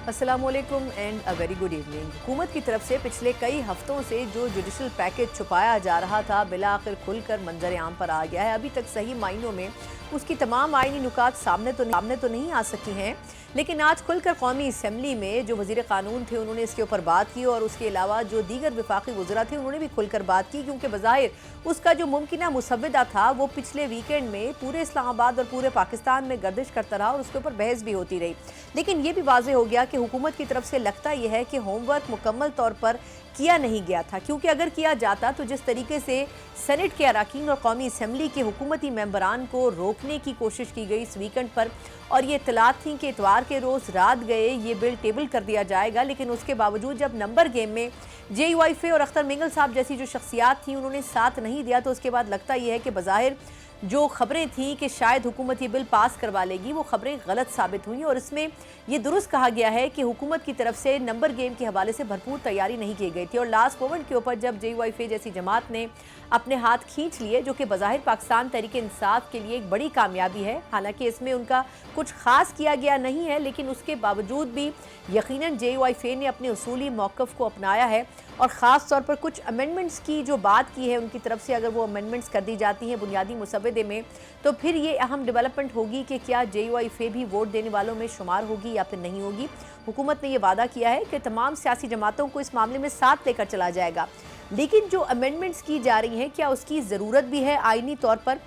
अस्सलामुअलैकुम and a very good evening. हुकूमत की तरफ से पिछले कई हफ्तों से जो जुडिशल पैकेज छुपाया जा रहा था बिला आखिर खुलकर मंजर आम पर आ गया है। अभी तक सही मायनों में उसकी तमाम आईनी नुकात सामने तो नहीं आ सकी हैं, लेकिन आज खुलकर कौमी असम्बली में जो वज़ीर कानून थे उन्होंने इसके ऊपर बात की और उसके अलावा जो दीगर वफाकी वज़रा थे उन्होंने भी खुलकर बात की, क्योंकि बज़ाहिर उसका जो मुमकिना मुसव्विदा था वो पिछले वीकेंड में पूरे इस्लामाबाद और पूरे पाकिस्तान में गर्दिश करता रहा और उसके ऊपर बहस भी होती रही। लेकिन ये भी वाज़ेह हो गया कि हुकूमत की तरफ से लगता यह है कि होमवर्क मुकम्मल तौर पर किया नहीं गया था, क्योंकि अगर किया जाता तो जिस तरीके से सेनेट के अराकीन और कौमी असम्बली के हुकूमती मेंबरान को रोकने की कोशिश की गई इस वीकेंड पर, और ये इत्तलात थी कि इतवार के रोज़ रात गए ये बिल टेबल कर दिया जाएगा, लेकिन उसके बावजूद जब नंबर गेम में JUIFA और अख्तर मिंगल साहब जैसी जो शख्सियात थी उन्होंने साथ नहीं दिया, तो उसके बाद लगता यह है कि बज़ाहिर जो खबरें थीं कि शायद हुकूमत ये बिल पास करवा लेगी वो खबरें गलत साबित हुई और इसमें ये दुरुस्त कहा गया है कि हुकूमत की तरफ से नंबर गेम के हवाले से भरपूर तैयारी नहीं की गई थी और लास्ट मोमेंट के ऊपर जब JUIFA जैसी जमात ने अपने हाथ खींच लिए, जो कि बज़ाहिर पाकिस्तान तहरीक इंसाफ के लिए एक बड़ी कामयाबी है, हालांकि इसमें उनका कुछ खास किया गया नहीं है, लेकिन उसके बावजूद भी यकीनन JUIFA ने अपने उसूली मौक़िफ़ को अपनाया है और ख़ास तौर पर कुछ अमेंडमेंट्स की जो बात की है उनकी तरफ से, अगर वो अमेंडमेंट्स कर दी जाती हैं बुनियादी मुसव्वदे में तो फिर ये अहम डेवलपमेंट होगी कि क्या JUIFA भी वोट देने वालों में शुमार होगी या फिर नहीं होगी। हुकूमत ने यह वादा किया है कि तमाम सियासी जमातों को इस मामले में साथ लेकर चला जाएगा, लेकिन जो अमेंडमेंट्स की जा रही हैं क्या उसकी ज़रूरत भी है आइनी तौर पर?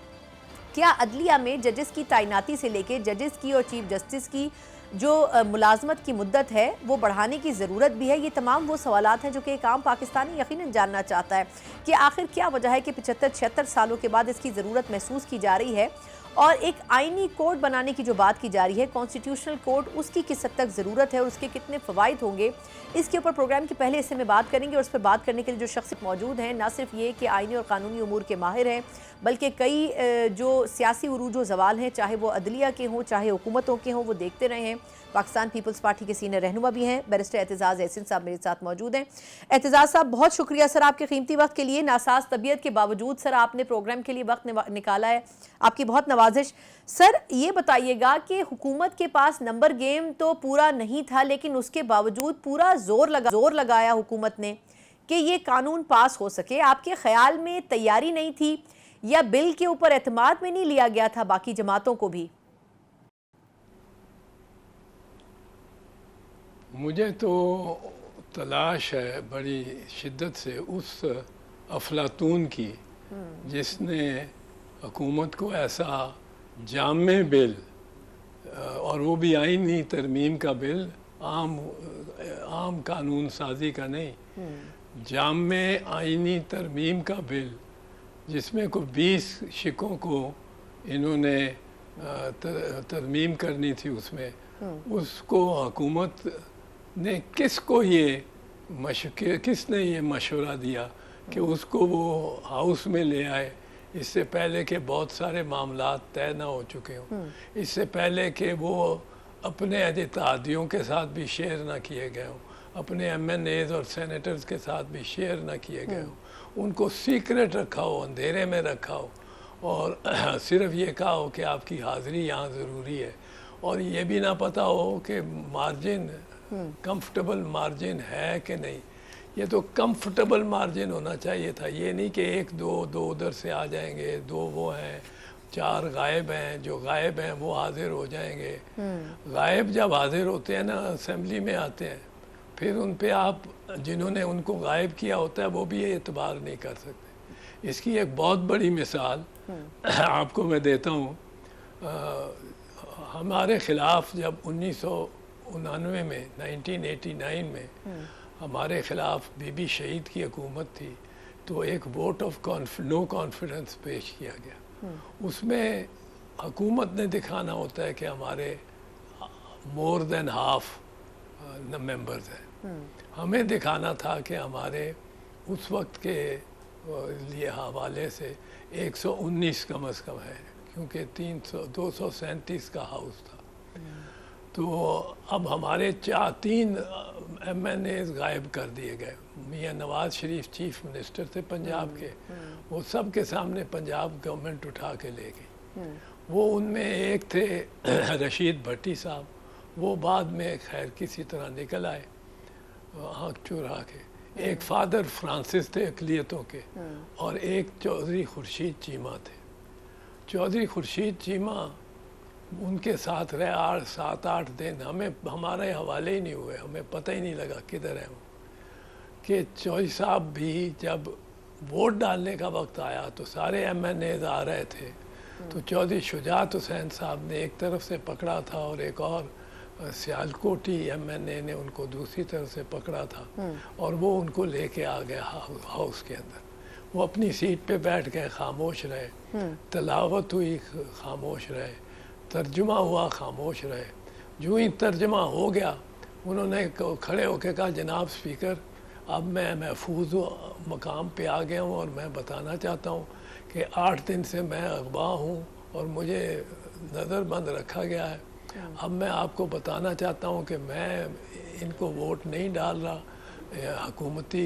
क्या अदलिया में जजेस की तैनाती से लेकर जजेस की और चीफ जस्टिस की जो मुलाजमत की मुद्दत है वो बढ़ाने की ज़रूरत भी है? ये तमाम वो सवालात हैं जो कि एक आम पाकिस्तानी यकीनन जानना चाहता है कि आखिर क्या वजह है कि 75-76 सालों के बाद इसकी ज़रूरत महसूस की जा रही है और एक आइनी कोड बनाने की जो बात की जा रही है, कॉन्स्टिट्यूशनल कोड, उसकी किस हद तक ज़रूरत है और उसके कितने फ़वाइद होंगे। इसके ऊपर प्रोग्राम के पहले हिस्से में बात करेंगे और उस पर बात करने के लिए जो शख्स मौजूद हैं ना सिर्फ ये कि आइनी और कानूनी उमूर के माहिर हैं, बल्कि कई जो सियासी उरूज व ज़वाल हैं, चाहे वो अदलिया के हों चाहे हुकूमतों के हों, वो देखते रहे हैं। पाकिस्तान पीपल्स पार्टी के सीनियर रहनुमा भी हैं, बैरिस्टर एतजाज़ एहसन साहब मेरे साथ मौजूद हैं। एतजाज़ साहब, बहुत शुक्रिया सर आपके कीमती वक्त के लिए। नासाज तबीयत के बावजूद सर आपने प्रोग्राम के लिए वक्त निकाला है, आपकी बहुत नवाजिश। सर ये बताइएगा कि हुकूमत के पास नंबर गेम तो पूरा नहीं था, लेकिन उसके बावजूद पूरा जोर लगाया हुकूमत ने कि ये कानून पास हो सके। आपके ख्याल में तैयारी नहीं थी या बिल के ऊपर एतमाद में नहीं लिया गया था बाकी जमातों को भी? मुझे तो तलाश है बड़ी शिद्दत से उस अफलातून की जिसने हुकूमत को ऐसा जामे बिल, और वो भी आईनी तरमीम का बिल, आम कानून साजी का नहीं, जामे आईनी तरमीम का बिल जिसमें को 20 शिकों को इन्होंने तरमीम करनी थी, उसमें उसको हुकूमत ने किसने ये मशवरा दिया कि उसको वो हाउस में ले आए, इससे पहले कि बहुत सारे मामलात तय ना हो चुके हों, इससे पहले कि वो अपने इत्तेहादियों के साथ भी शेयर ना किए गए हों, अपने MNAs और सेनेटर्स के साथ भी शेयर ना किए गए हों, उनको सीक्रेट रखा हो, अंधेरे में रखा हो और सिर्फ ये कहा हो कि आपकी हाज़िरी यहाँ ज़रूरी है, और ये भी ना पता हो कि मार्जिन कंफर्टेबल मार्जिन है कि नहीं। ये तो कंफर्टेबल मार्जिन होना चाहिए था, ये नहीं कि एक दो उधर से आ जाएंगे, 2 वो हैं, 4 गायब हैं, जो गायब हैं वो हाजिर हो जाएंगे। गायब जब हाजिर होते हैं ना, असेंबली में आते हैं, फिर उन पे आप जिन्होंने उनको गायब किया होता है वो भी ये एतबार नहीं कर सकते। इसकी एक बहुत बड़ी मिसाल आपको मैं देता हूँ। हमारे ख़िलाफ़ जब 1999 में 1989 में हमारे ख़िलाफ़ बीबी शहीद की हुकूमत थी, तो एक वोट ऑफ नो कॉन्फिडेंस पेश किया गया। उसमें हुकूमत ने दिखाना होता है कि हमारे मोर देन हाफ मेंबर्स हैं, हमें दिखाना था कि हमारे उस वक्त के लिए हवाले से 119 कम अज़ कम है, क्योंकि 237 का हाउस था। तो अब हमारे 3 MNAs गायब कर दिए गए। मियाँ नवाज शरीफ चीफ मिनिस्टर थे पंजाब के, वो सब के सामने पंजाब गवर्नमेंट उठा के ले गई। वो उनमें एक थे रशीद भट्टी साहब, वो बाद में खैर किसी तरह निकल आए आँख चुरा के। एक फादर फ्रांसिस थे अकलियतों के और एक चौधरी खुर्शीद चीमा थे। चौधरी खुर्शीद चीमा उनके साथ रहे 7-8 दिन, हमें हमारे हवाले ही नहीं हुए, हमें पता ही नहीं लगा किधर है वो। कि चौधरी साहब भी जब वोट डालने का वक्त आया तो सारे MNAs आ रहे थे, तो चौधरी शुजात हुसैन साहब ने एक तरफ से पकड़ा था और एक और सियालकोटी MNA ने उनको दूसरी तरफ से पकड़ा था और वो उनको लेके आ गया हाउस के अंदर। वो अपनी सीट पे बैठ गए, खामोश रहे, तलावत हुई, खामोश रहे, तर्जुमा हुआ, खामोश रहे। जो ही तर्जुमा हो गया उन्होंने खड़े होकर कहा, जनाब स्पीकर, अब मैं महफूज मकाम पे आ गया हूँ और मैं बताना चाहता हूँ कि 8 दिन से मैं अगवा हूँ और मुझे नज़रबंद रखा गया है। अब मैं आपको बताना चाहता हूँ कि मैं इनको वोट नहीं डाल रहा, हुकूमती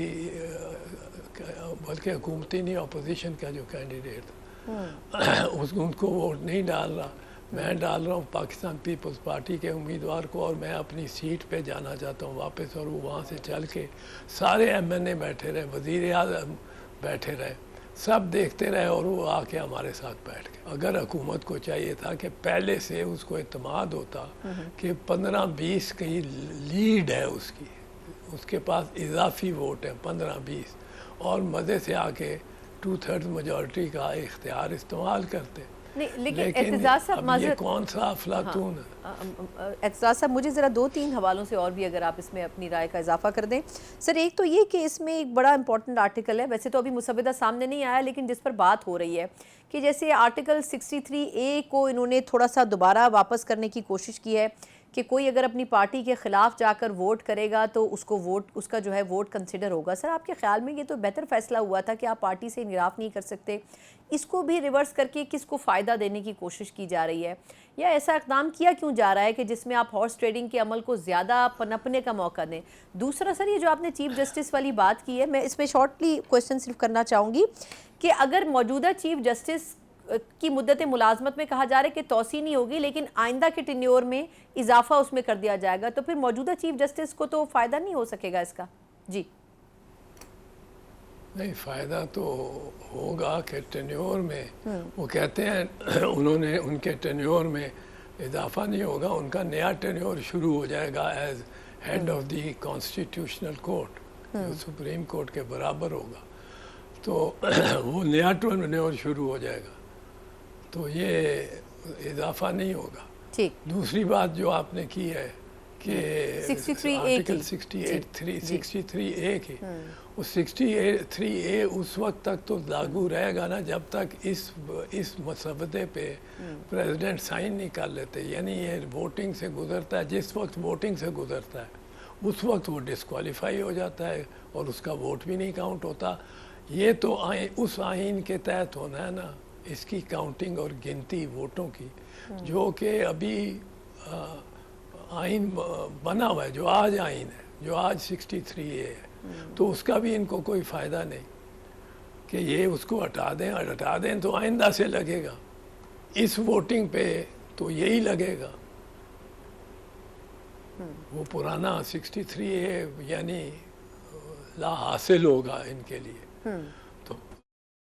बल्कि हुकूमती नहीं, अपोजिशन का जो कैंडिडेट उनको वोट नहीं डाल रहा, मैं डाल रहा हूँ पाकिस्तान पीपल्स पार्टी के उम्मीदवार को और मैं अपनी सीट पे जाना चाहता हूँ वापस। और वो वहाँ से चल के सारे MNA बैठे रहे, वज़ीर आज़म बैठे रहे, सब देखते रहे और वो आके हमारे साथ बैठ गए। अगर हुकूमत को चाहिए था कि पहले से उसको इत्मीनान होता कि 15-20 की लीड है उसकी, उसके पास इजाफी वोट है 15-20, और मज़े से आके 2/3 मेजॉरिटी का इख्तियार इस्तेमाल करते। नहीं, लेकिन एतजाज़ साहब, ये कौन सा अफलातून है? एतजाज़ साहब, मुझे ज़रा 2-3 हवालों से और भी अगर आप इसमें अपनी राय का इजाफा कर दें। सर, एक तो ये कि इसमें एक बड़ा इंपॉर्टेंट आर्टिकल है, वैसे तो अभी मुसविदा सामने नहीं आया, लेकिन जिस पर बात हो रही है कि जैसे आर्टिकल 63A को इन्होंने थोड़ा सा दोबारा वापस करने की कोशिश की है कि कोई अगर अपनी पार्टी के ख़िलाफ़ जाकर वोट करेगा तो उसको उसका जो है वोट कंसिडर होगा। सर, आपके ख्याल में ये तो बेहतर फ़ैसला हुआ था कि आप पार्टी से इनराफ़ नहीं कर सकते, इसको भी रिवर्स करके किसको फ़ायदा देने की कोशिश की जा रही है, या ऐसा इक़दाम किया क्यों जा रहा है कि जिसमें आप हॉर्स ट्रेडिंग के अमल को ज़्यादा पनपने का मौका दें? दूसरा सर, ये जो आपने चीफ जस्टिस वाली बात की है, मैं इसमें शॉर्टली क्वेश्चन सिर्फ करना चाहूँगी कि अगर मौजूदा चीफ जस्टिस की मुद्दत मुलाजमत में कहा जा रहा है कि तोसी नहीं होगी, लेकिन आइंदा के टेन्योर में इजाफा उसमें कर दिया जाएगा, तो फिर मौजूदा चीफ जस्टिस को तो फ़ायदा नहीं हो सकेगा इसका? जी नहीं, फ़ायदा तो होगा कि टेन्योर में वो कहते हैं उन्होंने उनके टेन्योर में इजाफा नहीं होगा, उनका नया टेन्योर शुरू हो जाएगा as head of the constitutional court, जो सुप्रीम कोर्ट के बराबर होगा, तो वो नया टेन्योर शुरू हो जाएगा, तो ये इजाफा नहीं होगा। ठीक। दूसरी बात जो आपने की है कि 63A 63A की, उस 63A उस वक्त तक तो लागू रहेगा ना जब तक इस मसवदे पे प्रेसिडेंट साइन नहीं कर लेते, यानी ये वोटिंग से गुजरता है, जिस वक्त वोटिंग से गुजरता है उस वक्त वो डिस्क्वालीफाई हो जाता है और उसका वोट भी नहीं काउंट होता। ये तो उस आइन के तहत होना है ना, इसकी काउंटिंग और गिनती वोटों की, जो कि अभी आइन बना हुआ है, जो आज आइन है, जो आज 63A है, तो उसका भी इनको कोई फ़ायदा नहीं कि ये उसको हटा दें तो आइंदा से लगेगा, इस वोटिंग पे तो यही लगेगा, वो पुराना 63A यानी ला हासिल होगा इनके लिए।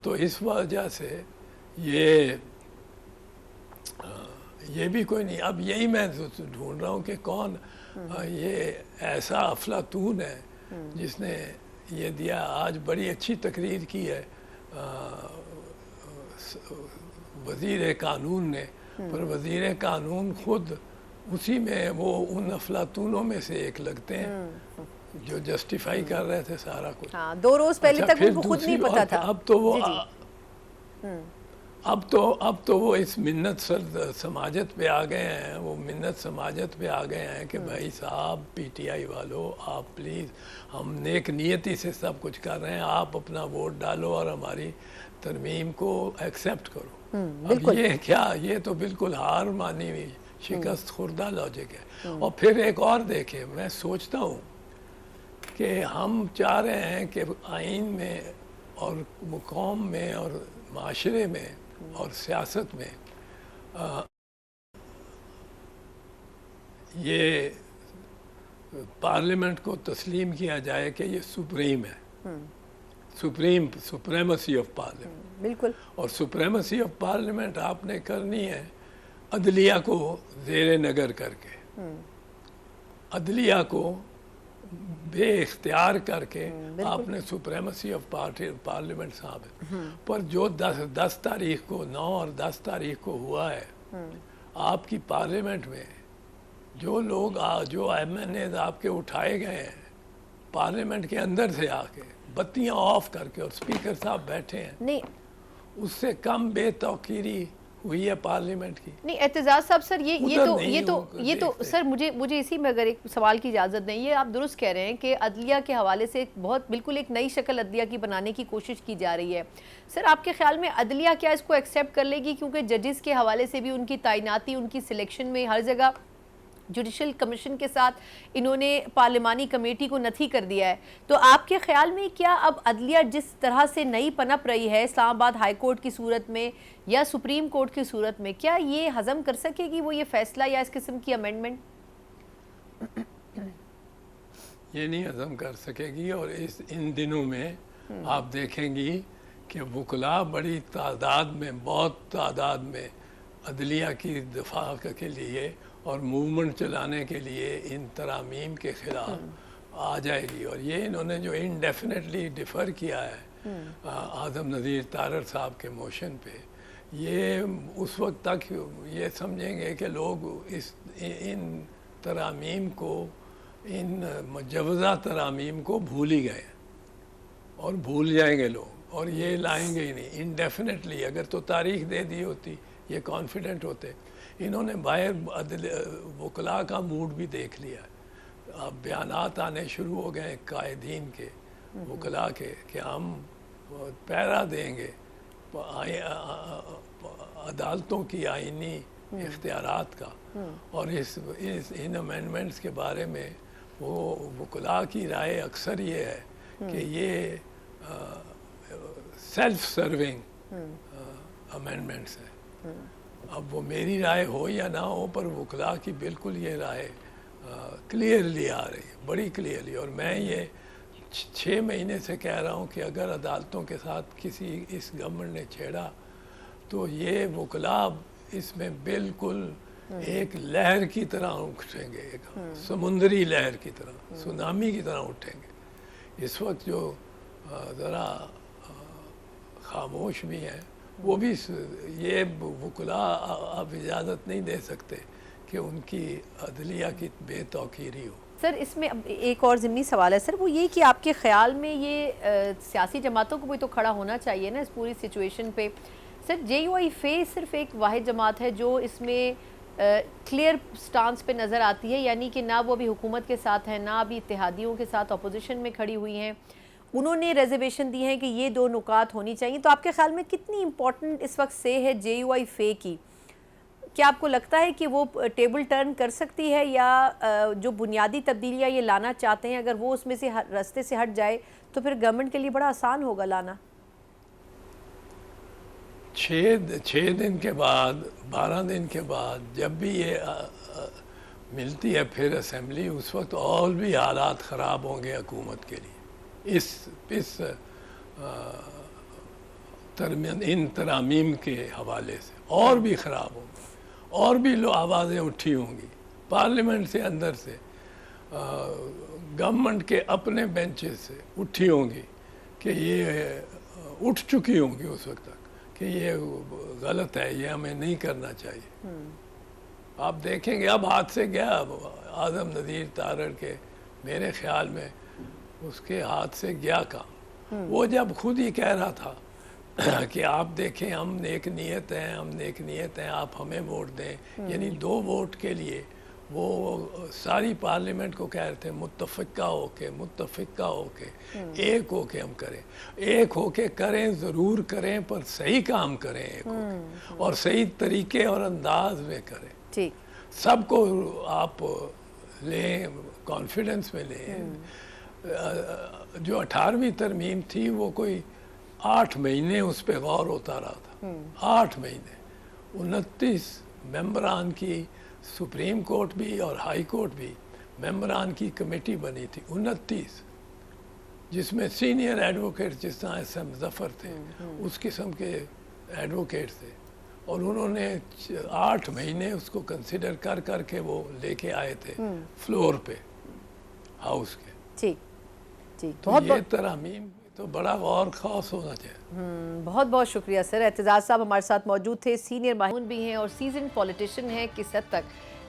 तो इस वजह से ये भी कोई नहीं। अब यही मैं ढूंढ रहा हूँ कि कौन ये ऐसा अफलातून है जिसने ये दिया। आज बड़ी अच्छी तकरीर की है वज़ीर कानून ने, पर वज़ीर कानून खुद उसी में वो उन अफलातूनों में से एक लगते हैं जो जस्टिफाई कर रहे थे सारा कुछ। हाँ, 2 रोज़ पहले तक उनको खुद नहीं पता था। अब तो वो इस मिन्नत समाजत पे आ गए हैं, वो मिन्नत समाजत पे आ गए हैं कि भाई साहब PTI वालों, आप प्लीज़, हम नेक नियति से सब कुछ कर रहे हैं, आप अपना वोट डालो और हमारी तरमीम को एक्सेप्ट करो। अब ये क्या, ये तो बिल्कुल हार मानी हुई शिकस्त खुर्दा लॉजिक है। और फिर एक और देखें, मैं सोचता हूँ कि हम चाह रहे हैं कि आइन में और कौम में और माशरे में और सियासत में ये पार्लियामेंट को तस्लीम किया जाए कि ये सुप्रीम है, सुप्रीमेसी ऑफ पार्लियामेंट। बिल्कुल। और सुप्रीमेसी ऑफ पार्लियामेंट आपने करनी है अदलिया को ज़ेरे नगर करके, अदलिया को बेइख्तियार करके आपने सुप्रीमेसी ऑफ पार्लियामेंट साबित। पर जो 10 तारीख को 9 और 10 तारीख को हुआ है आपकी पार्लियामेंट में, जो लोग जो एमएनए आपके उठाए गए हैं पार्लियामेंट के अंदर से आके बत्तियां ऑफ करके और स्पीकर साहब बैठे हैं, नहीं उससे कम बेतौकीरी हुई है पार्लियामेंट की। नहीं एतजाज साहब सर, ये तो सर मुझे इसी में अगर एक सवाल की इजाज़त दें, ये आप दुरुस्त कह रहे हैं कि अदलिया के हवाले से बहुत बिल्कुल एक नई शक्ल अदलिया की बनाने की कोशिश की जा रही है। सर आपके ख्याल में अदलिया क्या इसको एक्सेप्ट कर लेगी, क्योंकि जजेस के हवाले से भी उनकी तैनाती, उनकी सिलेक्शन में हर जगह जुडिशल कमीशन के साथ इन्होंने पार्लिमानी कमेटी को नथी कर दिया है। तो आपके ख्याल में क्या अब अदलिया जिस तरह से नई पनप रही है इस्लामाबाद हाई कोर्ट की सूरत में या सुप्रीम कोर्ट की सूरत में, क्या ये हजम कर सकेगी वो ये फैसला या इस किस्म की अमेंडमेंट? ये नहीं हजम कर सकेगी। और इन दिनों में आप देखेंगी कि वकला बड़ी तादाद में, बहुत तादाद में अदलिया की दफा के लिए और मूवमेंट चलाने के लिए इन तरामीम के ख़िलाफ़ आ जाएगी। और ये इन्होंने जो इनडेफिनेटली डिफ़र किया है आज़म नज़ीर तारर साहब के मोशन पे, ये उस वक्त तक ये समझेंगे कि लोग इन तरामीम को, इन मुजवज़ा तरामीम को भूल ही गए और भूल जाएंगे लोग और ये लाएंगे ही नहीं इनडेफिनेटली। अगर तो तारीख दे दी होती ये कॉन्फिडेंट होते। इन्होंने बाहर वकला का मूड भी देख लिया। अब बयानात आने शुरू हो गए कायदीन के, वकला के, कि हम पैरा देंगे अदालतों की आईनी इख्तियारात का। और इन अमेंडमेंट्स के बारे में वो वकला की राय अक्सर ये है कि ये सेल्फ सर्विंग अमेंडमेंट्स हैं। अब वो मेरी राय हो या ना हो, पर वकला की बिल्कुल ये राय क्लियरली आ रही है, बड़ी क्लियरली। और मैं ये 6 महीने से कह रहा हूँ कि अगर अदालतों के साथ किसी इस गवर्नमेंट ने छेड़ा तो ये वकला इसमें बिल्कुल एक लहर की तरह उठेंगे, एक समुंदरी लहर की तरह, सुनामी की तरह उठेंगे। इस वक्त जो ज़रा खामोश भी हैं वो भी ये वकला अब इजाज़त नहीं दे सकते कि उनकी अदलिया की बेतौकीरी हो। सर इसमें अब एक और ज़िम्नी सवाल है सर, वो ये कि आपके ख़्याल में ये सियासी जमातों को भी तो खड़ा होना चाहिए ना इस पूरी सिचुएशन पे। सर JUI सिर्फ एक वाहिद जमात है जो इसमें क्लियर स्टांस पे नज़र आती है, यानी कि ना वो अभी हुकूमत के साथ है ना अभी इत्तेहादियों के साथ अपोजिशन में खड़ी हुई हैं। उन्होंने रिजर्वेशन दी है कि ये 2 नुकात होनी चाहिए। तो आपके ख्याल में कितनी इम्पोर्टेंट इस वक्त से है JUI की? क्या आपको लगता है कि वो टेबल टर्न कर सकती है, या जो बुनियादी तब्दीलियाँ ये लाना चाहते हैं अगर वो उसमें से रास्ते से हट जाए तो फिर गवर्नमेंट के लिए बड़ा आसान होगा लाना? 6 दिन के बाद, 12 दिन के बाद जब भी ये मिलती है फिर असेंबली, उस वक्त और भी हालात ख़राब होंगे हुकूमत के लिए। इन तरामीम के हवाले से और भी ख़राब होंगे, और भी आवाज़ें उठी होंगी पार्लियामेंट से, अंदर से, गवर्नमेंट के अपने बेंचेस से उठी होंगी कि ये उठ चुकी होंगी उस वक्त तक कि ये गलत है, ये हमें नहीं करना चाहिए। आप देखेंगे अब हाथ से गया आज़म नज़ीर तारर के, मेरे ख्याल में उसके हाथ से गया काम। वो जब खुद ही कह रहा था कि आप देखें हम नेक नीयत हैं, हम नेक नीयत हैं, आप हमें वोट दें, यानी 2 वोट के लिए वो सारी पार्लियामेंट को कह रहे थे मुत्तफ़िका होके एक होके हम करें, एक होके करें, ज़रूर करें, पर सही काम करें, एक होके और सही तरीके और अंदाज में करें। ठीक, सबको आप लें, कॉन्फिडेंस में लें। जो 18वीं तरमीम थी वो कोई 8 महीने उस पर गौर होता रहा था। 8 महीने 29 मेंबरान की सुप्रीम कोर्ट भी और हाई कोर्ट भी मेंबरान की कमेटी बनी थी 29, जिसमें सीनियर एडवोकेट जिस तरह एस एम जफ़र थे उस किस्म के एडवोकेट थे, और उन्होंने 8 महीने उसको कंसिडर कर कर के वो लेके आए थे फ्लोर पे हाउस के। ठीक ठीक, तो ये तरमीम तो बड़ा गौर खास होना चाहिए। बहुत बहुत शुक्रिया सर। एतजाज़ साहब हमारे साथ मौजूद थे, सीनियर माहिर भी हैं और सीजन पॉलिटिशियन हैं। किस हद तक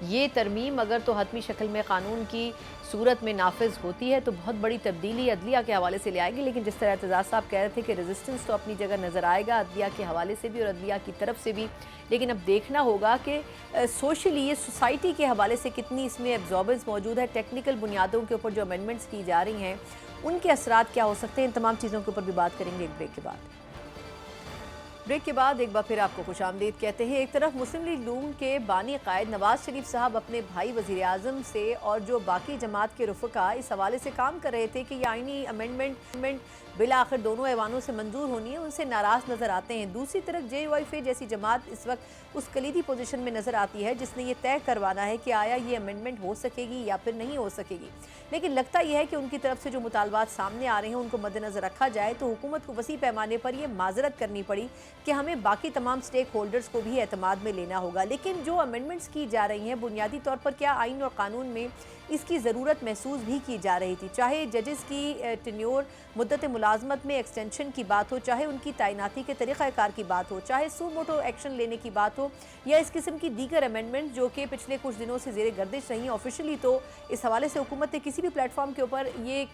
ये तरमीम अगर तो हतमी शक्ल में कानून की सूरत में नाफिज होती है तो बहुत बड़ी तब्दीली अदलिया के हवाले से ले आएगी, लेकिन जिस तरह एतजाज़ साहब कह रहे थे कि रेजिस्टेंस तो अपनी जगह नज़र आएगा अदलिया के हवाले से भी और अदलिया की तरफ से भी, लेकिन अब देखना होगा कि सोशली ये सोसाइटी के हवाले से कितनी इसमें एब्जॉर्बेंस मौजूद है। टेक्निकल बुनियादों के ऊपर जो अमेंडमेंट्स की जा रही हैं उनके असरात क्या हो सकते हैं, इन तमाम चीज़ों के ऊपर भी बात करेंगे एक ब्रेक के बाद। ब्रेक के बाद एक बार फिर आपको खुशामदीद कहते हैं। एक तरफ मुस्लिम लीग नून के बानी कायद नवाज शरीफ साहब अपने भाई वज़ीर आज़म से और जो बाकी जमात के रुफ़का इस हवाले से काम कर रहे थे कि ये आइनी अमेंडमेंट बिल आखिर दोनों ऐवानों से मंजूर होनी है, उनसे नाराज़ नज़र आते हैं। दूसरी तरफ JYF जैसी जमात इस वक्त उस कलीदी पोजीशन में नज़र आती है जिसने ये तय करवाना है कि आया ये अमेंडमेंट हो सकेगी या फिर नहीं हो सकेगी। लेकिन लगता यह है कि उनकी तरफ से जो मुतालबात सामने आ रहे हैं उनको मद्देनज़र रखा जाए तो हुकूमत को वसी पैमाने पर यह माजरत करनी पड़ी कि हमें बाकी तमाम स्टेक होल्डर्स को भी एतमाद में लेना होगा। लेकिन जो अमेंडमेंट्स की जा रही हैं बुनियादी तौर पर क्या आइन और कानून में इसकी ज़रूरत महसूस भी की जा रही थी, चाहे जजेस की टेन्योर मुद्दत मुलाजमत में एक्सटेंशन की बात हो, चाहे उनकी तैनाती के तरीक़ाकार की बात हो, चाहे सू मोटो एक्शन लेने की बात हो या इस किस्म की दीगर अमेंडमेंट जो कि पिछले कुछ दिनों से ज़ेर गर्दिश रही। ऑफिशियली तो इस हवाले से हुकूमत ने किसी भी प्लेटफॉर्म के ऊपर ये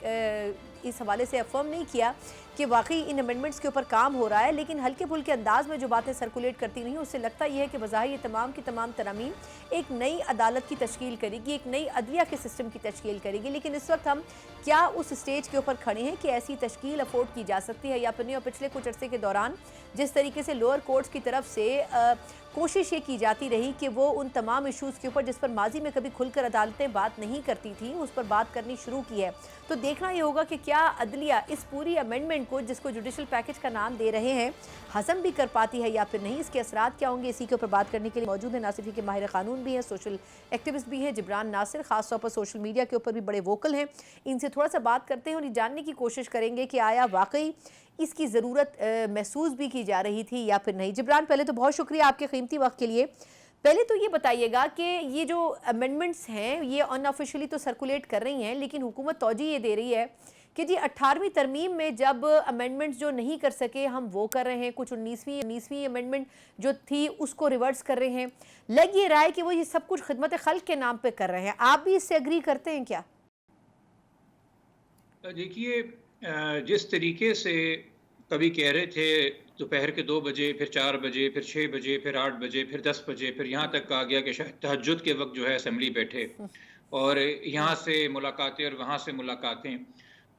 इस हवाले से अफर्म नहीं किया कि वाकई इन अमेंडमेंट्स के ऊपर काम हो रहा है, लेकिन हल्के फुल्के अंदाज में जो बातें सर्कुलेट करती रही उससे लगता यह है कि बज़ाहिर ये तमाम की तमाम तरमीम एक नई अदालत की तश्कील करेगी, एक नई अदलिया के सिस्टम की तश्कील करेगी। लेकिन इस वक्त हम क्या उस स्टेज के ऊपर खड़े हैं कि ऐसी तश्कील अफोर्ड की जा सकती है या फिर नहीं। और पिछले कुछ अर्से के दौरान जिस तरीके से लोअर कोर्ट्स की तरफ से कोशिश ये की जाती रही कि वो उन तमाम इशूज़ के ऊपर जिस पर माजी में कभी खुलकर अदालतें बात नहीं करती थी उस पर बात करनी शुरू की है, तो देखना ये होगा कि क्या अदलिया इस पूरी अमेंडमेंट को जिसको जुडिशल पैकेज का नाम दे रहे हैं हजम भी कर पाती है या फिर नहीं, इसके असरात क्या होंगे। इसी के ऊपर बात करने के लिए मौजूद है ना सिर्फ के माहिर कानून भी हैं, सोशल एक्टिविस्ट भी हैं, जिब्रान नासिर, खासतौर पर सोशल मीडिया के ऊपर भी बड़े वोकल हैं। इनसे थोड़ा सा बात करते हैं और ये जानने की कोशिश करेंगे कि आया वाकई इसकी ज़रूरत महसूस भी की जा रही थी या फिर नहीं। जिब्रान, पहले तो बहुत शुक्रिया आपके कीमती वक्त के लिए। पहले तो ये बताइएगा कि ये जो अमेंडमेंट्स हैं ये अनऑफिशियली तो सर्कुलेट कर रही हैं, लेकिन हुकूमत तौजीह ये दे रही है कि जी 18वीं तरमीम में जब अमेंडमेंट्स जो नहीं कर सके हम वो कर रहे हैं, कुछ 19वीं अमेंडमेंट जो थी उसको रिवर्स कर रहे हैं। लग ये रहा है कि वो ये सब कुछ खिदमत खल्क के नाम पे कर रहे हैं। आप भी इससे एग्री करते हैं क्या? देखिए, जिस तरीके से कभी कह रहे थे दोपहर के 2 बजे, फिर 4 बजे, फिर 6 बजे, फिर 8 बजे, फिर 10 बजे, फिर यहाँ तक कहा गया कि शायद तहज्जुद के वक्त जो है असेंबली बैठे और यहाँ से मुलाकातें और वहाँ से मुलाकातें,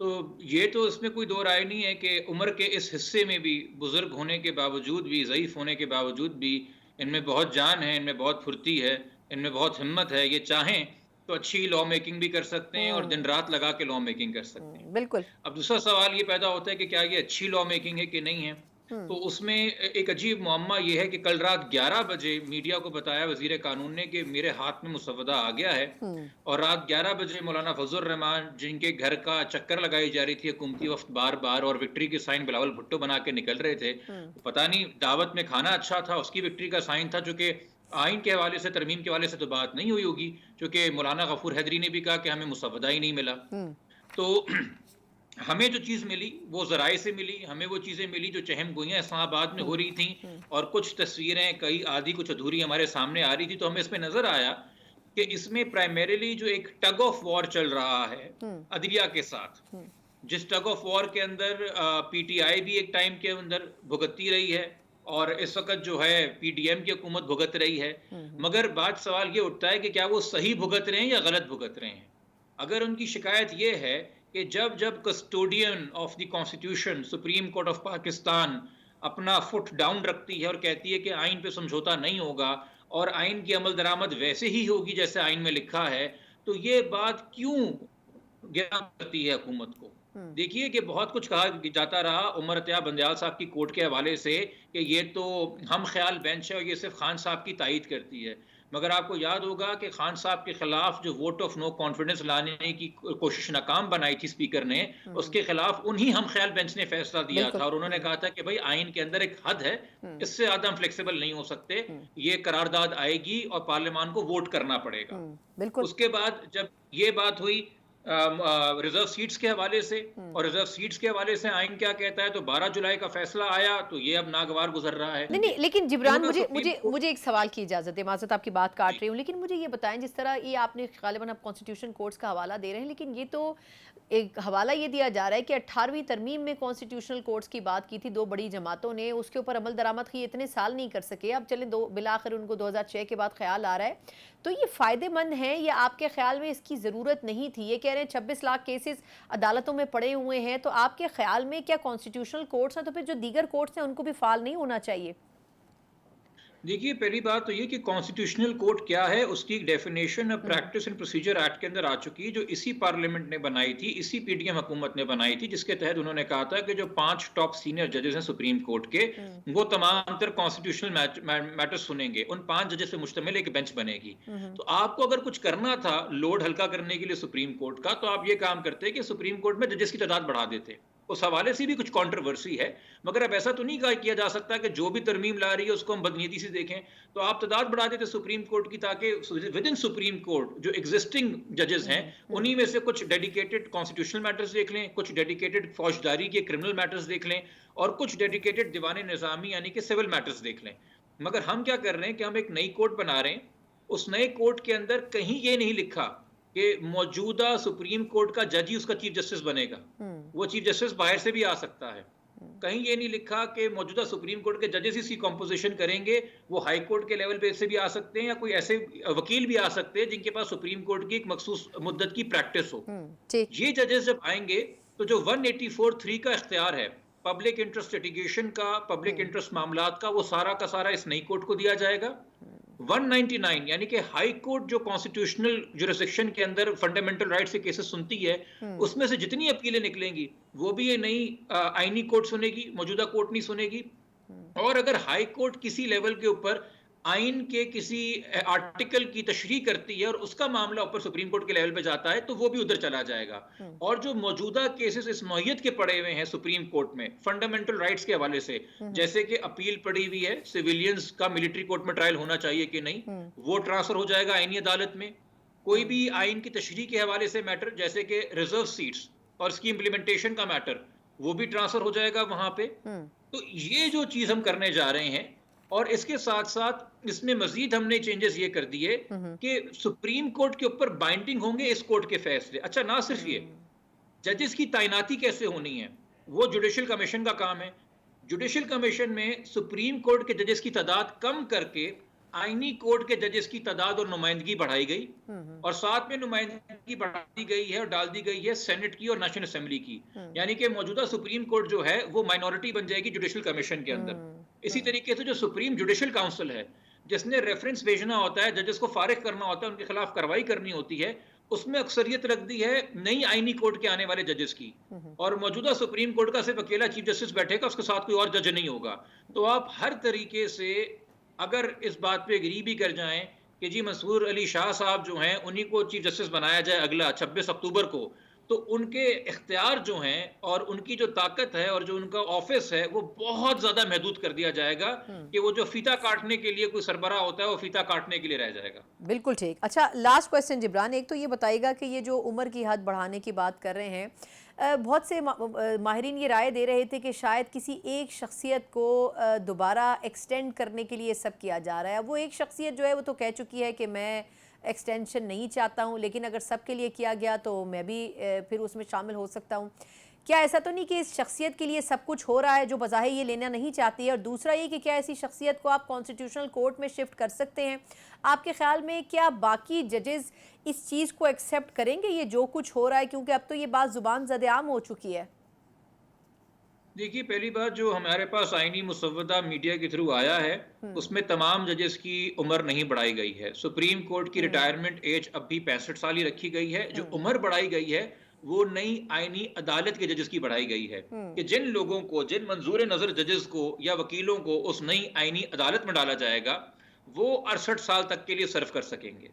तो ये तो इसमें कोई दो राय नहीं है कि उम्र के इस हिस्से में भी बुज़ुर्ग होने के बावजूद भी, ज़ईफ़ होने के बावजूद भी इनमें बहुत जान है, इनमें बहुत फुर्ती है, इनमें बहुत हिम्मत है। ये चाहें तो अच्छी लॉ मेकिंग भी कर सकते हैं और दिन रात लगा के लॉ मेकिंग कर सकते हैं। बिल्कुल। अब दूसरा सवाल ये पैदा होता है कि क्या ये अच्छी लॉ मेकिंग है कि नहीं है। तो उसमें एक अजीब मुअम्मा ये है कि कल रात 11 बजे मीडिया को बताया वज़ीर कानून ने कि मेरे हाथ में मुसवदा आ गया है, और रात 11 बजे मौलाना फजल रहमान जिनके घर का चक्कर लगाई जा रही थी हुकूमती वफ्त बार बार और विक्ट्री की साइन बिलावल भुट्टो बना के निकल रहे थे, पता नहीं दावत में खाना अच्छा था, उसकी विक्ट्री का साइन था, जो कि आइन के हवाले से, तरमीम के हवाले से तो बात नहीं हुई होगी, क्योंकि मौलाना गफूर हैदरी ने भी कहा कि हमें मुसवदा ही नहीं मिला। तो हमें जो चीज़ मिली वो ज़राए से मिली, हमें वो चीज़ें मिली जो चहम गोइयाँ इस्लामाबाद में हो रही थी और कुछ तस्वीरें कई आधी कुछ अधूरी हमारे सामने आ रही थी। तो हमें इसमें नज़र आया कि इसमें प्राइमरीली जो एक टग ऑफ वॉर चल रहा है अदलिया के साथ, जिस टग ऑफ वॉर के अंदर PTI भी एक टाइम के अंदर भुगतती रही है और इस वक्त जो है PDM की हुकूमत भुगत रही है, मगर बात सवाल ये उठता है कि क्या वो सही भुगत रहे हैं या गलत भुगत रहे हैं। अगर उनकी शिकायत ये है कि जब जब custodian of the constitution supreme court of Pakistan अपना फुट डाउन रखती है और कहती है कि आइन पे समझौता नहीं होगा और आइन की अमल दरामद वैसे ही होगी जैसे आइन में लिखा है, तो ये बात क्यों गिरा करती है हुकूमत को। देखिए कि बहुत कुछ कहा जाता रहा उमर अतिया बंदयाल साहब की कोर्ट के हवाले से कि ये तो हम ख्याल बेंच है और ये सिर्फ खान साहब की तायद करती है, मगर आपको याद होगा कि खान साहब के खिलाफ जो वोट ऑफ नो कॉन्फिडेंस लाने की कोशिश नाकाम बनाई थी स्पीकर ने, उसके खिलाफ उन्हीं हम ख्याल बेंच ने फैसला दिया था और उन्होंने कहा था कि भाई आइन के अंदर एक हद है, इससे ज्यादा हम फ्लेक्सिबल नहीं हो सकते, ये करारदाद आएगी और पार्लियामान को वोट करना पड़ेगा। बिल्कुल। उसके बाद जब ये बात हुई रिजर्व सीट्स के हवाले से, और रिजर्व सीट्स के हवाले से आइन क्या कहता है, तो 12 जुलाई का फैसला आया, तो ये अब नागवार गुजर रहा है। नहीं, लेकिन जिब्रान, मुझे एक सवाल की इजाजत है, माज़रत आपकी बात काट रही हूँ, लेकिन मुझे ये बताएं, जिस तरह ये आपने गालिबन आप कॉन्स्टिट्यूशन कोर्ट्स का हवाला दे रहे हैं, लेकिन ये तो एक हवाला ये दिया जा रहा है कि 18वीं तरमीम में कॉन्स्टिट्यूशनल कोर्ट्स की बात की थी 2 बड़ी जमातों ने, उसके ऊपर अमल दरामद की, इतने साल नहीं कर सके, अब चले बिलाखिर उनको 2006 के बाद ख्याल आ रहा है, तो ये फ़ायदेमंद है या आपके ख्याल में इसकी ज़रूरत नहीं थी? ये कह रहे हैं 26 लाख केसेस अदालतों में पड़े हुए हैं, तो आपके ख्याल में क्या कॉन्स्टिट्यूशनल कोर्ट्स हैं तो फिर जो दीगर कोर्ट्स हैं उनको भी फाल नहीं होना चाहिए? देखिए, पहली बात तो ये कि कॉन्स्टिट्यूशनल कोर्ट क्या है, उसकी definition practice and procedure act के अंदर आ चुकी है, जो इसी पार्लियामेंट ने बनाई थी, इसी पीडीएम हुकूमत ने बनाई थी, जिसके तहत उन्होंने कहा था कि जो 5 टॉप सीनियर जजेस हैं सुप्रीम कोर्ट के, वो तमाम तर कॉन्स्टिट्यूशनल मैटर्स सुनेंगे। उन 5 जजेस पे मुश्तमिल एक बेंच बनेगी। तो आपको अगर कुछ करना था लोड हल्का करने के लिए सुप्रीम कोर्ट का, तो आप ये काम करते कि सुप्रीम कोर्ट में जजेस की तादाद बढ़ा देते। उस हवाले से भी कुछ कंट्रोवर्सी है, मगर अब ऐसा तो नहीं किया जा सकता कि जो भी तरमीम ला रही है उसको हम बदनीयती से देखें। तो आप तादाद बढ़ा देते सुप्रीम कोर्ट की, ताकि विद इन सुप्रीम कोर्ट जो एग्जिस्टिंग जजेस हैं उन्हीं में से कुछ डेडिकेटेड कॉन्स्टिट्यूशनल मैटर्स देख लें, कुछ डेडिकेटेड फौजदारी के क्रिमिनल मैटर्स देख लें, और कुछ डेडिकेटेड दीवान निज़ामी यानी कि सिविल मैटर्स देख लें। मगर हम क्या कर रहे हैं कि हम एक नई कोर्ट बना रहे हैं, उस नए कोर्ट के अंदर कहीं ये नहीं लिखा कि मौजूदा सुप्रीम कोर्ट का जज ही उसका चीफ जस्टिस बनेगा, वो चीफ जस्टिस बाहर से भी आ सकता है। कहीं ये नहीं लिखा कि मौजूदा सुप्रीम कोर्ट के जजेस इसकी कॉम्पोजिशन करेंगे, वो हाई कोर्ट के लेवल पे से भी आ सकते हैं, या कोई ऐसे वकील भी आ सकते हैं जिनके पास सुप्रीम कोर्ट की एक मखसूस मुद्दत की प्रैक्टिस हो। ये जजेस जब आएंगे तो जो 184(3) का इख्तियार है पब्लिक इंटरेस्ट लिटिगेशन का, पब्लिक इंटरेस्ट मामलात का, वो सारा का सारा इस नई कोर्ट को दिया जाएगा। 199 यानी कि हाई कोर्ट जो कॉन्स्टिट्यूशनल जुरिसडिक्शन के अंदर फंडामेंटल राइट से केसेस सुनती है, उसमें से जितनी अपीलें निकलेंगी वो भी ये नई आईनी कोर्ट सुनेगी, मौजूदा कोर्ट नहीं सुनेगी। और अगर हाई कोर्ट किसी लेवल के ऊपर आइन के किसी आर्टिकल की तशरीह करती है और उसका मामला ऊपर सुप्रीम कोर्ट के लेवल पे जाता है, तो वो भी उधर चला जाएगा। और जो मौजूदा केसेस इस नौइयत के पड़े हुए हैं सुप्रीम कोर्ट में फंडामेंटल राइट्स के हवाले से, जैसे कि अपील पड़ी हुई है सिविलियंस का मिलिट्री कोर्ट में ट्रायल होना चाहिए कि नहीं, वो ट्रांसफर हो जाएगा आईनी अदालत में। कोई भी आइन की तशरीह के हवाले से मैटर, जैसे कि रिजर्व सीट्स और इसकी इम्प्लीमेंटेशन का मैटर, वो भी ट्रांसफर हो जाएगा वहां पे। तो ये जो चीज हम करने जा रहे हैं, और इसके साथ साथ इसमें मजीद हमने चेंजेस ये कर दिए कि सुप्रीम कोर्ट के ऊपर बाइंडिंग होंगे इस कोर्ट के फैसले। अच्छा, ना सिर्फ ये, जजेस की तैनाती कैसे होनी है वो जुडिशल कमीशन का काम है। जुडिशल कमीशन में सुप्रीम कोर्ट के जजेस की तादाद कम करके आईनी कोर्ट के जजेस की तादाद और नुमाइंदगी बढ़ाई गई, और साथ में नुमाइंदगी बढ़ा दी गई है और डाल दी गई है सेनेट की और नेशनल असेंबली की। यानी कि मौजूदा सुप्रीम कोर्ट जो है वो माइनॉरिटी बन जाएगी जुडिशल कमीशन के अंदर। इसी तरीके से जो सुप्रीम जुडिशल काउंसिल है, जिसने रेफरेंस भेजना होता है, जजेस को फारिग करना होता है, उनके खिलाफ कार्रवाई करनी होती है, उसमें अक्सरियत रख दी है नई आईनी कोर्ट के आने वाले जजेस की। और मौजूदा सुप्रीम कोर्ट का सिर्फ अकेला चीफ जस्टिस बैठेगा, उसके साथ कोई और जज नहीं होगा। तो आप हर तरीके से अगर इस बात पे एग्री भी कर जाएं कि जी मंसूर अली शाह साहब जो हैं उन्हीं को चीफ जस्टिस बनाया जाए अगला 26 अक्टूबर को, तो उनके इख्तियार जो हैं और उनकी जो ताकत है और जो उनका ऑफिस है वो बहुत ज्यादा महदूद कर दिया जाएगा कि वो जो फीता काटने के लिए कोई सरबराह होता है वो फीता काटने के लिए रह जाएगा। बिल्कुल ठीक। अच्छा, लास्ट क्वेश्चन जिब्रान, एक तो ये बताइएगा कि ये जो उम्र की हद बढ़ाने की बात कर रहे हैं, बहुत से माहिरीन ये राय दे रहे थे कि शायद किसी एक शख्सियत को दोबारा एक्सटेंड करने के लिए सब किया जा रहा है। वो एक शख्सियत जो है वो तो कह चुकी है कि मैं एक्सटेंशन नहीं चाहता हूँ, लेकिन अगर सब के लिए किया गया तो मैं भी फिर उसमें शामिल हो सकता हूँ। क्या ऐसा तो नहीं कि इस शख्सियत के लिए सब कुछ हो रहा है जो बज़ाहिर ये लेना नहीं चाहती है? और दूसरा ये कि क्या ऐसी शख्सियत को आप कॉन्स्टिट्यूशनल कोर्ट में शिफ्ट कर सकते हैं? आपके ख्याल में क्या बाकी जजेस इस चीज़ को एक्सेप्ट करेंगे, ये जो कुछ हो रहा है? क्योंकि अब तो ये बात ज़ुबान ज़द-ए-आम हो चुकी है। देखिए, पहली बात जो हमारे पास आईनी मुसव्वदा मीडिया के थ्रू आया है उसमें तमाम जजेस की उम्र नहीं बढ़ाई गई है। सुप्रीम कोर्ट की रिटायरमेंट एज अब भी 65 साल ही रखी गई है। जो उम्र बढ़ाई गई है वो नई आईनी अदालत के जजेस की बढ़ाई गई है कि जिन लोगों को, जिन मंजूर नजर जजेस को या वकीलों को उस नई आईनी अदालत में डाला जाएगा वो 68 साल तक के लिए सर्व कर सकेंगे।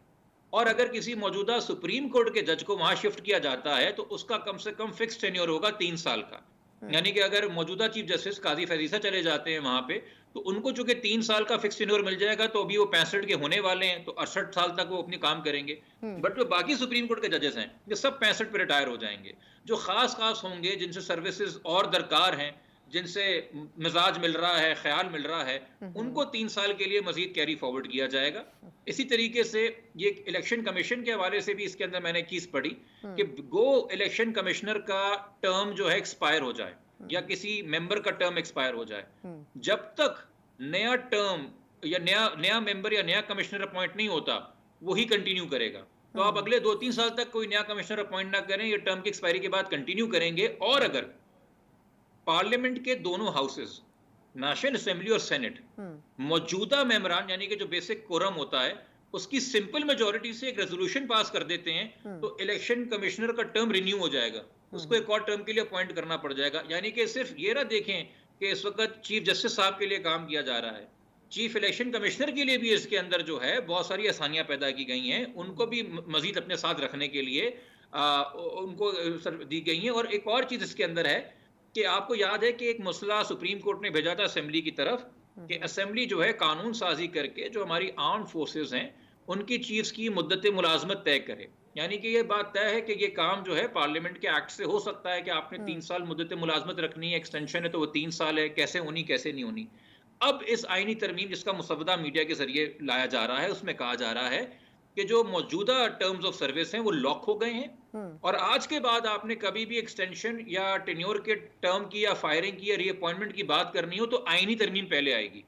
और अगर किसी मौजूदा सुप्रीम कोर्ट के जज को वहां शिफ्ट किया जाता है तो उसका कम से कम फिक्स टेन्योर होगा 3 साल का। यानी कि अगर मौजूदा चीफ जस्टिस काजी फैजीसा चले जाते हैं वहां पे, तो उनको चूंकि 3 साल का फिक्स टेन्योर मिल जाएगा, तो अभी वो 65 के होने वाले हैं, तो 68 साल तक वो अपनी काम करेंगे। बट जो बाकी सुप्रीम कोर्ट के जजेस हैं, ये सब 65 पे रिटायर हो जाएंगे। जो खास होंगे, जिनसे सर्विसेज और दरकार हैं, जिनसे मिजाज मिल रहा है, ख्याल मिल रहा है, उनको 3 साल के लिए मजीद कैरी फॉरवर्ड किया जाएगा। इसी तरीके से ये इलेक्शन कमीशन के हवाले से भी इसके अंदर मैंने एक चीज पढ़ी कि गो इलेक्शन कमिश्नर का टर्म जो है एक्सपायर हो जाए या किसी मेंबर का टर्म एक्सपायर हो जाए, जब तक नया टर्म या नया मेंबर या नया कमिश्नर अपॉइंट नहीं होता, वही कंटिन्यू करेगा। तो आप अगले 2-3 साल तक कोई नया कमिश्नर अपॉइंट ना करें, ये टर्म की एक्सपायरी के बाद कंटिन्यू करेंगे। और अगर पार्लियामेंट के दोनों हाउसेस, नेशनल असेंबली और सेनेट, मौजूदा मेंबरान यानी कि जो बेसिक कोरम होता है उसकी सिंपल मेजोरिटी से एक रेजोल्यूशन पास कर देते हैं, तो इलेक्शन कमिश्नर का टर्म रिन्यू हो जाएगा, उसको एक और टर्म के लिए अपॉइंट करना पड़ जाएगा। यानी कि सिर्फ ये ना देखें कि इस वक्त चीफ जस्टिस साहब के लिए काम किया जा रहा है, चीफ इलेक्शन कमिश्नर के लिए भी इसके अंदर जो है बहुत सारी आसानियां पैदा की गई हैं, उनको भी मजीद अपने साथ रखने के लिए उनको दी गई हैं। और एक और चीज इसके अंदर है कि आपको याद है कि एक मसला सुप्रीम कोर्ट ने भेजा था असेंबली की तरफ कि असेंबली जो है कानून साजी करके जो हमारी आर्म्ड फोर्सेस हैं उनकी चीफ्स की मुद्दत मुलाजमत तय करे। यानी कि ये बात तय है कि ये काम जो है पार्लियामेंट के एक्ट से हो सकता है कि आपने 3 साल मुद्दत मुलाजमत रखनी है, एक्सटेंशन है तो वो 3 साल है, कैसे होनी कैसे नहीं होनी। अब इस आईनी तरमीम जिसका मुसव्वदा मीडिया के जरिए लाया जा रहा है, उसमें कहा जा रहा है कि जो मौजूदा टर्म्स ऑफ सर्विस हैं वो लॉक हो गए हैं, और आज के बाद आपने कभी भी एक्सटेंशन या टेन्योर के टर्म की या फायरिंग की या रीअपॉइंटमेंट की बात करनी हो तो आईनी तरमीम पहले आएगी,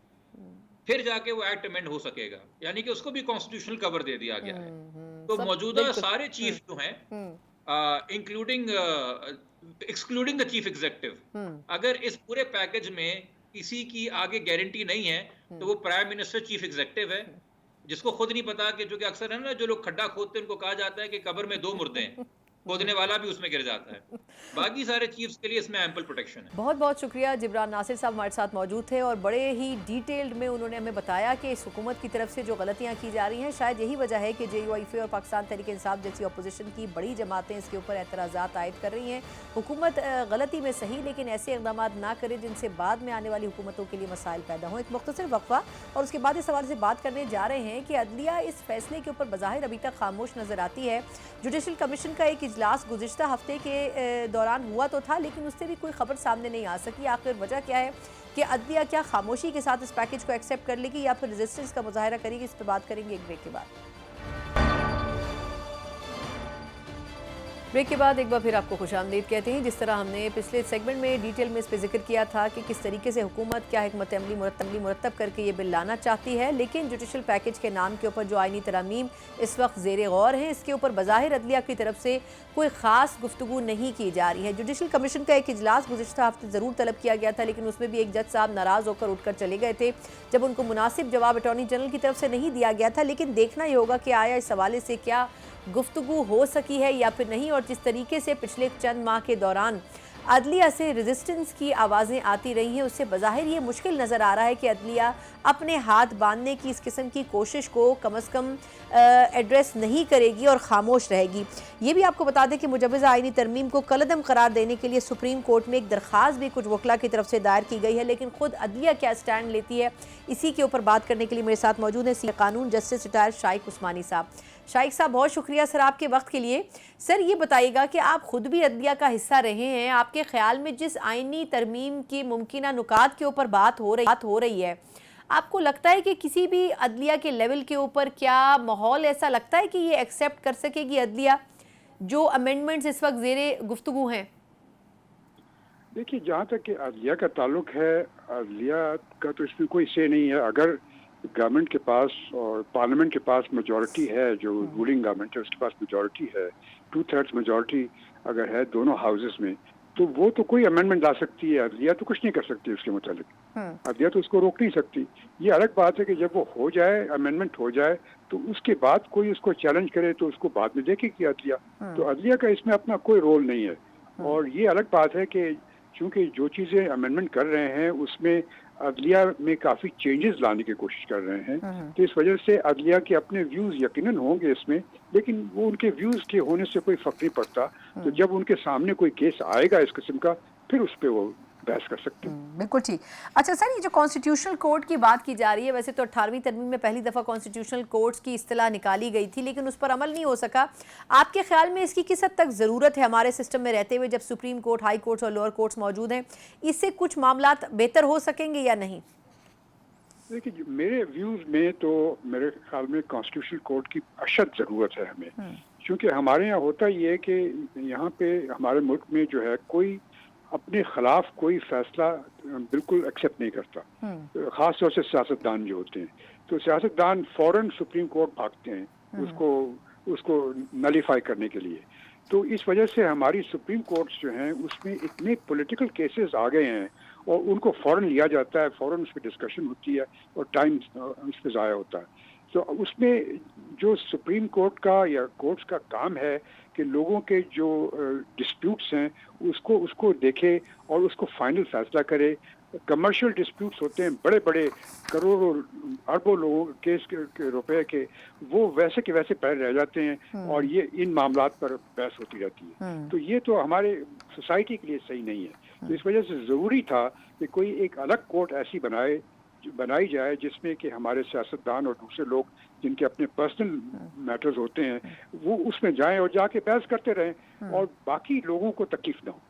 फिर जाके वो एक्ट अमेंड हो सकेगा। यानी कि उसको भी कॉन्स्टिट्यूशनल कवर दे दिया गया है। तो मौजूदा सारे चीफ जो हैं, including excluding the chief executive, अगर इस पूरे पैकेज में किसी की आगे गारंटी नहीं है तो वो प्राइम मिनिस्टर चीफ एग्जीक्यूटिव है, जिसको खुद नहीं पता कि जो कि अक्सर है ना, जो लोग खड्डा खोदते हैं उनको कहा जाता है कि कब्र में 2 मुर्दे हैं, खोदने वाला भी उसमें गिर जाता है। बाकी सारे चीफ्स के लिए इसमें एम्पल प्रोटेक्शन है। बहुत बहुत शुक्रिया। जिब्रान नासिर साहब हमारे साथ मौजूद थे और बड़े ही डिटेल्ड में उन्होंने हमें बताया कि इस हुकूमत की तरफ से जो गलतियां की जा रही हैं, शायद यही वजह है कि JUIF और पाकिस्तान तहरीक इंसाफ जैसी अपोजिशन की बड़ी जमातें इसके ऊपर एतराज़ात आयद कर रही हैं। हुकूमत गलती में सही, लेकिन ऐसे इक़दाम ना करे जिनसे बाद में आने वाली हुकूमतों के लिए मसाइल पैदा हों। एक मुख्तसर वक्फा और उसके बाद इस हवाले से बात करने जा रहे हैं कि अदलिया इस फैसले के ऊपर बज़ाहिर अभी तक खामोश नज़र आती है। जुडिशल कमीशन का एक इजलास गुज़िश्ता हफ्ते के दौरान हुआ तो था, लेकिन उससे भी कोई खबर सामने नहीं आ सकी। आखिर वजह क्या है कि अदलिया क्या खामोशी के साथ इस पैकेज को एक्सेप्ट कर लेगी या फिर रेजिस्टेंस का मुजाहरा करेगी? इस पर बात करेंगे एक ब्रेक के बाद। ब्रेक के बाद एक बार फिर आपको खुशामदीद कहते हैं। जिस तरह हमने पिछले सेगमेंट में डिटेल में इस पर जिक्र किया था कि किस तरीके से हुकूमत क्या हिकमत अमली मुरतब करके ये बिल लाना चाहती है, लेकिन जुडिशल पैकेज के नाम के ऊपर जो आईनी तरामीम इस वक्त ज़ेर गौर हैं, इसके ऊपर बज़ाहिर अदलिया की तरफ से कोई ख़ास गुफ्तगू नहीं की जा रही है। जुडिशल कमीशन का एक इजलास गुज़िश्ता हफ्ते ज़रूर तलब किया गया था, लेकिन उसमें भी एक जज साहब नाराज़ होकर उठकर चले गए थे जब उनको मुनासिब जवाब अटॉर्नी जनरल की तरफ से नहीं दिया गया था। लेकिन देखना ही होगा कि आया इस हवाले से क्या गुफ्तगू हो सकी है या फिर नहीं। और जिस तरीके से पिछले चंद माह के दौरान अदलिया से रेजिस्टेंस की आवाज़ें आती रही हैं, उससे बज़ाहिर ये मुश्किल नज़र आ रहा है कि अदलिया अपने हाथ बांधने की इस किस्म की कोशिश को कम अज़ कम एड्रेस नहीं करेगी और ख़ामोश रहेगी। ये भी आपको बता दें कि मुजवज़ा आईनी तरमीम को कलअदम करार देने के लिए सुप्रीम कोर्ट में एक दरख्वास्त भी कुछ वकला की तरफ से दायर की गई है, लेकिन ख़ुद अदलिया क्या स्टैंड लेती है, इसी के ऊपर बात करने के लिए मेरे साथ मौजूद हैं कानून जस्टिस रिटायर शाइक उस्मानी साहब। शाइक साहब, बहुत शुक्रिया सर आपके वक्त के लिए। सर ये बताइएगा कि आप खुद भी अदलिया का हिस्सा रहे हैं, आपके ख्याल में जिस आईनी तरमीम की मुमकिना नुकात के ऊपर बात हो रही है, आपको लगता है कि किसी भी अदलिया के लेवल के ऊपर क्या माहौल ऐसा लगता है कि ये एक्सेप्ट कर सकेगी अदलिया जो अमेंडमेंट्स इस वक्त ज़ेरे गुफ्तगू हैं? देखिए, जहाँ तक कि अदलिया का ताल्लुक है, अदलिया का तो इसमें कोई से नहीं है। अगर गवर्नमेंट के पास और पार्लियामेंट के पास मेजॉरिटी है, जो रूलिंग गवर्नमेंट है उसके पास मेजॉरिटी है, 2/3 मेजॉरिटी अगर है दोनों हाउसेस में, तो वो तो कोई अमेंडमेंट ला सकती है। अदलिया तो कुछ नहीं कर सकती उसके मुतालिक। अदलिया तो उसको रोक नहीं सकती। ये अलग बात है कि जब वो हो जाए, अमेंडमेंट हो जाए, तो उसके बाद कोई उसको चैलेंज करे तो उसको बाद में देखेगी अदलिया। तो अदलिया का इसमें अपना कोई रोल नहीं है। और ये अलग बात है कि चूंकि जो चीज़ें अमेंडमेंट कर रहे हैं उसमें अदलिया में काफ़ी चेंजेस लाने की कोशिश कर रहे हैं। तो इस वजह से अदलिया के अपने व्यूज़ यकीनन होंगे इसमें, लेकिन वो उनके व्यूज़ के होने से कोई फ़र्क नहीं पड़ता। तो जब उनके सामने कोई केस आएगा इस किस्म का, फिर उस पर वो बहस कर सकते हैं। बिल्कुल ठीक। अच्छा सर, ये जो कॉन्स्टिट्यूशनल कोर्ट की बात की जा रही है, वैसे तो 18वीं तरमीम में पहली दफ़ा कॉन्स्टिट्यूशनल कोर्ट्स की इस्तिलाह निकाली गई थी, लेकिन उस पर अमल नहीं हो सका। आपके ख्याल में इसकी किस हद तक ज़रूरत है हमारे सिस्टम में रहते हुए, जब सुप्रीम कोर्ट, हाई कोर्ट्स और लोअर कोर्ट्स मौजूद हैं? इससे कुछ मामलात बेहतर हो सकेंगे या नहीं? देखिए, मेरे व्यूज़ में तो मेरे ख्याल में कॉन्स्टिट्यूशनल कोर्ट की अशद ज़रूरत है हमें, क्योंकि हमारे यहाँ होता ये है कि यहाँ पे हमारे मुल्क में जो है कोई अपने खिलाफ कोई फैसला बिल्कुल एक्सेप्ट नहीं करता, ख़ास तौर से सियासतदान जो होते हैं। तो सियासतदान फ़ौरन सुप्रीम कोर्ट भागते हैं उसको नलीफाई करने के लिए। तो इस वजह से हमारी सुप्रीम कोर्ट्स जो हैं उसमें इतने पॉलिटिकल केसेस आ गए हैं और उनको फ़ौरन लिया जाता है, फ़ौरन उस पर डिस्कशन होती है और टाइम उस पर ज़ाया होता है। तो उसमें जो सुप्रीम कोर्ट का या कोर्ट्स का काम है कि लोगों के जो डिस्प्यूट्स हैं उसको देखे और उसको फाइनल फैसला करे। कमर्शियल डिस्प्यूट्स होते हैं बड़े बड़े करोड़ों अरबों लोगों केस के रुपए के, वो वैसे के वैसे पड़े रह जाते हैं और ये इन मामलात पर बहस होती रहती है। तो ये तो हमारे सोसाइटी के लिए सही नहीं है। तो इस वजह से ज़रूरी था कि कोई एक अलग कोर्ट ऐसी बनाई जाए जिसमें कि हमारे सियासतदान और दूसरे लोग जिनके अपने पर्सनल मैटर्स होते हैं वो उसमें जाएं और जाके बहस करते रहें और बाकी लोगों को तकलीफ ना हो।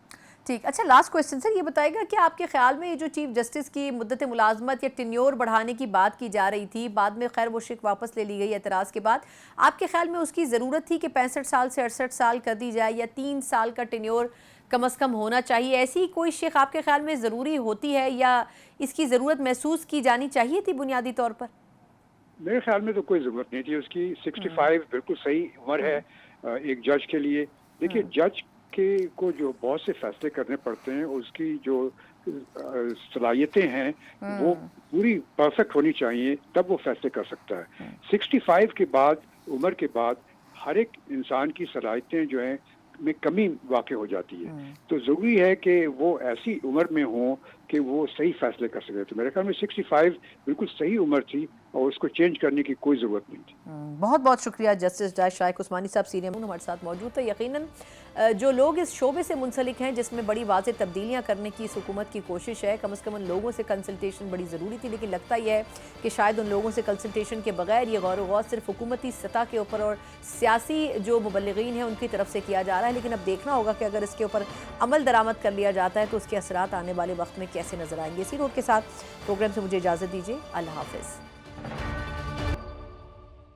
ठीक। अच्छा, लास्ट क्वेश्चन सर, ये बताएगा कि आपके ख्याल में ये जो चीफ जस्टिस की मुद्दत मुलाजमत या टेन्योर बढ़ाने की बात की जा रही थी, बाद में खैर वो शिक वापस ले ली गई एतराज़ के बाद, आपके ख्याल में उसकी ज़रूरत थी कि 65 साल से 68 साल कर दी जाए या 3 साल का टेन्योर कम अज़ कम होना चाहिए? ऐसी कोई शिक आपके ख्याल में ज़रूरी होती है या इसकी ज़रूरत महसूस की जानी चाहिए थी बुनियादी तौर पर? मेरे ख्याल में तो कोई ज़रूरत नहीं थी उसकी। 65 बिल्कुल सही उम्र है एक जज के लिए। देखिए, जज को जो बहुत से फैसले करने पड़ते हैं, उसकी जो सलाहियतें हैं वो पूरी परफेक्ट होनी चाहिए, तब वो फैसले कर सकता है। 65 के बाद, उम्र के बाद, हर एक इंसान की सलाहियतें जो हैं में कमी वाक़ई हो जाती है। तो ज़रूरी है कि वो ऐसी उम्र में हो कि वो सही फैसले कर सके। तो मेरे ख्याल में 65 बिल्कुल सही उम्र थी और उसको चेंज करने की कोई ज़रूरत नहीं थी। बहुत बहुत शुक्रिया जस्टिस जज शाइक उस्मानी साहब, सीनियर हमारे साथ मौजूद थे। यकीनन जो लोग इस शोबे से मुंसलिक हैं जिसमें बड़ी वाज़ेह तब्दीलियाँ करने की इस हुकूमत की कोशिश है, कम से कम उन लोगों से कंसल्टेशन बड़ी ज़रूरी थी, लेकिन लगता यह है कि शायद उन लोगों से कंसल्टेशन के बगैर ये गौर व गौर सिर्फ हुकूमती सतह के ऊपर और सियासी जो मुबल्लिगीन हैं उनकी तरफ से किया जा रहा है। लेकिन अब देखना होगा कि अगर इसके ऊपर अमल दरामद कर लिया जाता है तो उसके असरात आने वाले वक्त में कैसे नजर आएंगे। इसी नोट के साथ प्रोग्राम से मुझे इजाज़त दीजिए। अल्लाह हाफ़िज़।